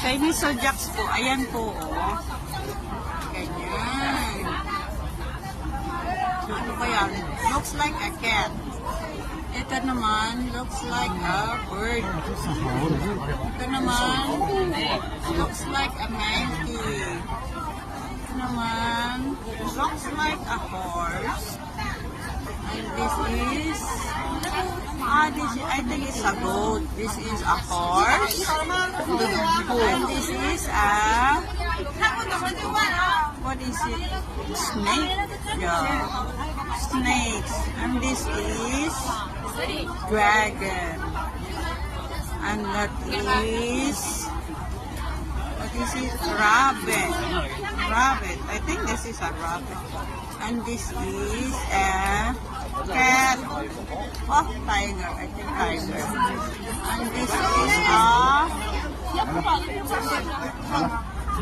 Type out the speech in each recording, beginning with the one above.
Chinese zodiacs po. Ayan po, oh. Ganyan. Ano ba yan? Looks like a cat. Ito naman, looks like a bird. Ito naman, looks like a monkey. Ito naman, looks like a horse. And this is, I think it's a goat. This is a horse. And this is a, what is it? Snake? Yeah. Snakes. And this is dragon. And that is, what is it? Rabbit. Rabbit. I think this is a rabbit. And this is a cat. Oh, tiger. I think tiger. And this is a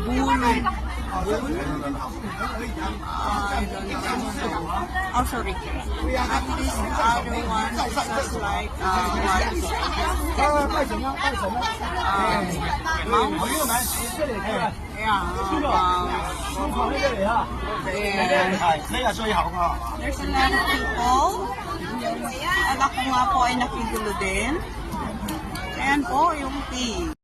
bull. I don't know. Oh, sorry. And this other one is just like mouse. Yeah, there's a lot of people. At ako nga po ay nakigulo din. Ayan po yung tea.